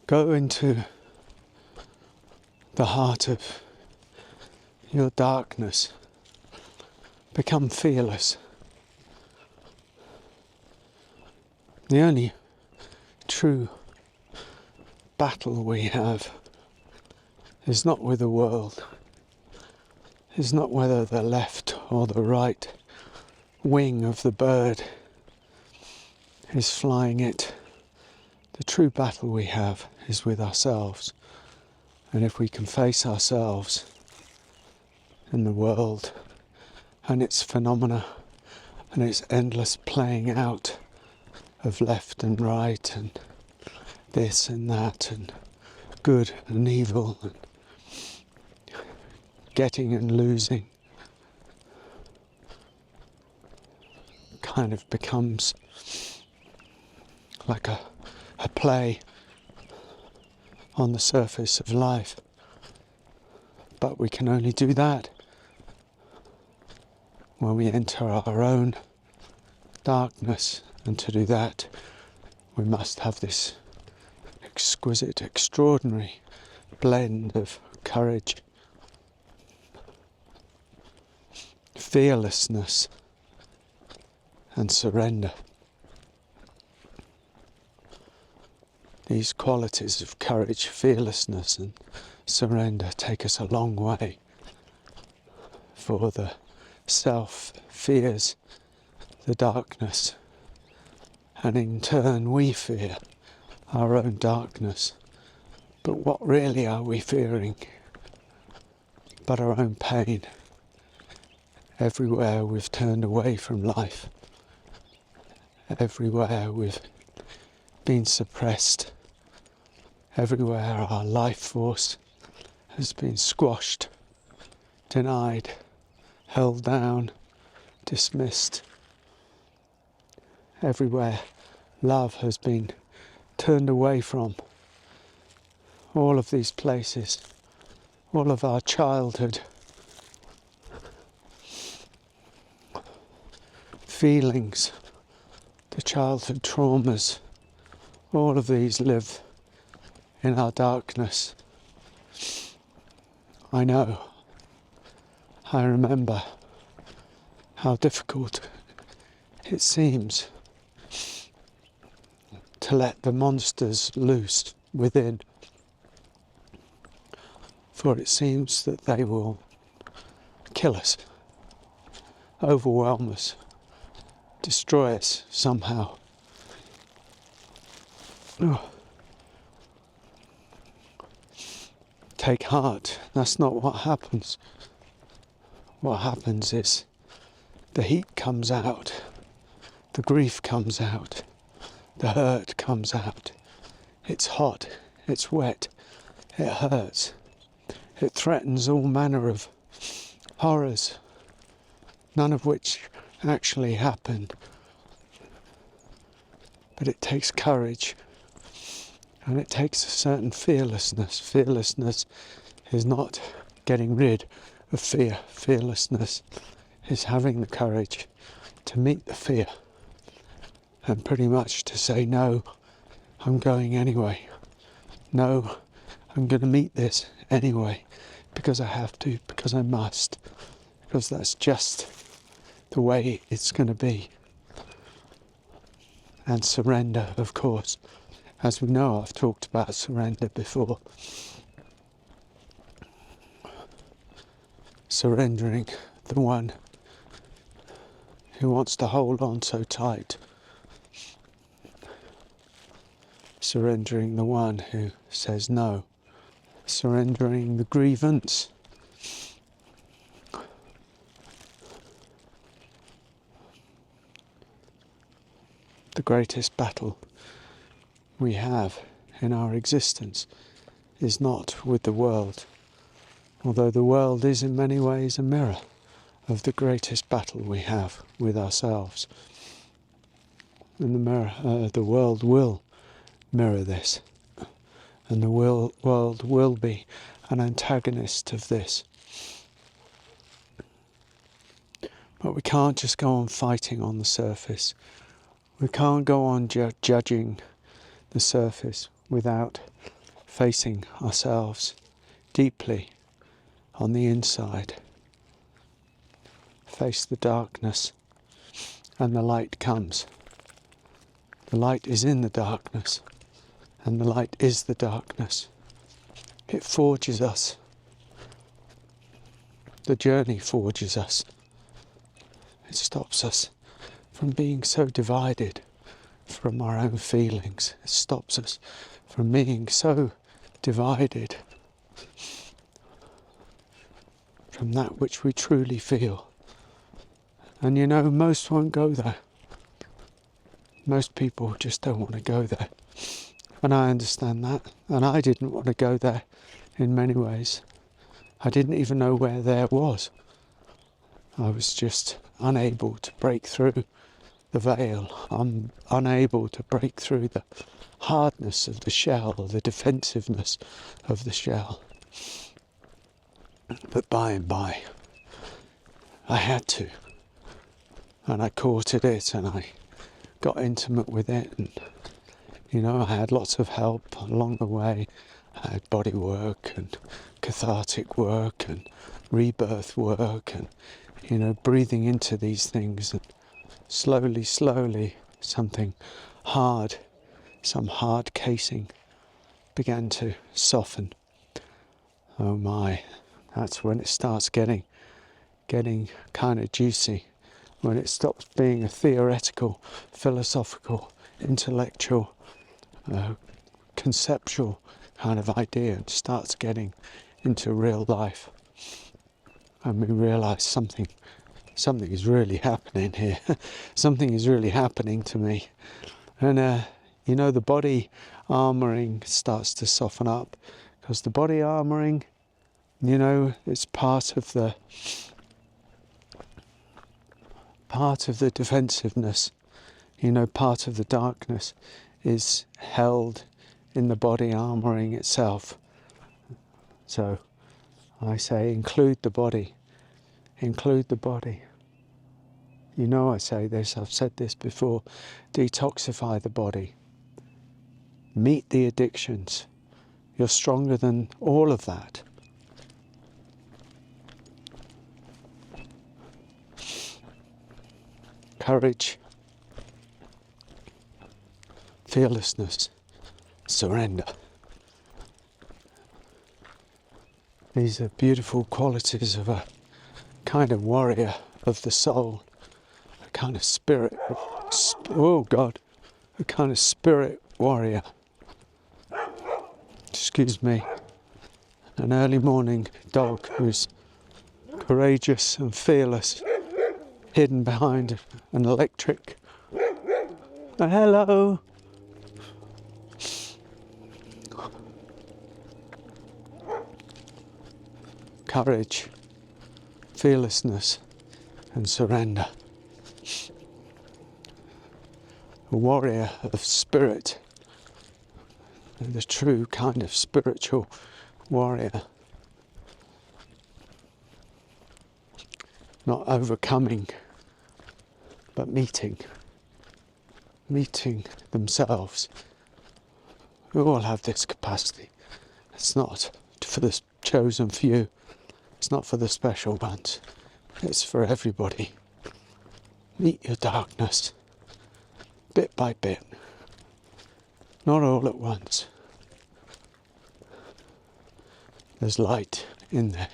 Go into the heart of your darkness. Become fearless. The only true battle we have is not with the world. Is not whether the left or the right wing of the bird is flying it. The true battle we have is with ourselves. And if we can face ourselves and the world and its phenomena and its endless playing out of left and right and this and that and good and evil and getting and losing, kind of becomes like a play on the surface of life. But we can only do that when we enter our own darkness, and to do that we must have this exquisite, extraordinary blend of courage, fearlessness and surrender. These qualities of courage, fearlessness and surrender take us a long way, for the self fears the darkness, and in turn we fear our own darkness. But what really are we fearing but our own pain? Everywhere we've turned away from life, everywhere we've been suppressed, everywhere our life force has been squashed, denied, held down, dismissed, everywhere love has been turned away from, all of these places, all of our childhood feelings, the childhood traumas, all of these live in our darkness. I know, I remember how difficult it seems to let the monsters loose within, for it seems that they will kill us, overwhelm us, destroy us somehow. Oh. Take heart, that's not what happens. What happens is the heat comes out, the grief comes out, the hurt comes out. It's hot, it's wet, it hurts. It threatens all manner of horrors, none of which actually happened. But it takes courage, and it takes a certain fearlessness. Fearlessness is not getting rid of fear. Fearlessness is having the courage to meet the fear and pretty much to say, no, I'm going anyway. No, I'm going to meet this anyway, because I have to, because I must, because that's just the way it's going to be. And surrender, of course. As we know, I've talked about surrender before. Surrendering the one who wants to hold on so tight. Surrendering the one who says no. Surrendering the grievance. The greatest battle we have in our existence is not with the world, although the world is in many ways a mirror of the greatest battle we have with ourselves. And the world will mirror this, and the world will be an antagonist of this. But we can't just go on fighting on the surface. We can't go on judging the surface without facing ourselves deeply on the inside. Face the darkness, and the light comes. The light is in the darkness, and the light is the darkness. It forges us. The journey forges us. It stops us from being so divided from our own feelings. It stops us from being so divided from that which we truly feel. And you know, most won't go there. Most people just don't want to go there. And I understand that. And I didn't want to go there in many ways. I didn't even know where there was. I was just unable to break through the veil. I'm unable to break through the hardness of the shell, the defensiveness of the shell. But by and by, I had to. And I courted it, and I got intimate with it, and you know, I had lots of help along the way. I had body work and cathartic work and rebirth work, and you know, breathing into these things, and slowly something hard, some hard casing began to soften. Oh my, that's when it starts getting kind of juicy. When it stops being a theoretical, philosophical, intellectual, conceptual kind of idea and starts getting into real life. And we realise something is really happening here. Something is really happening to me. And you know, the body armouring starts to soften up, because the body armouring, you know, it's part of the defensiveness. You know, part of the darkness is held in the body armouring itself. So I say, include the body. Include the body. You know, I say this, I've said this before. Detoxify the body. Meet the addictions. You're stronger than all of that. Courage, fearlessness, surrender. These are beautiful qualities of a kind of warrior of the soul, a kind of spirit, a kind of spirit warrior. Excuse me, an early morning dog who's courageous and fearless, hidden behind an electric. Hello. Courage, fearlessness, and surrender. A warrior of spirit, the true kind of spiritual warrior. Not overcoming, but meeting themselves. We all have this capacity. It's not for the chosen few. It's not for the special ones. It's for everybody. Meet your darkness, bit by bit. Not all at once. There's light in there.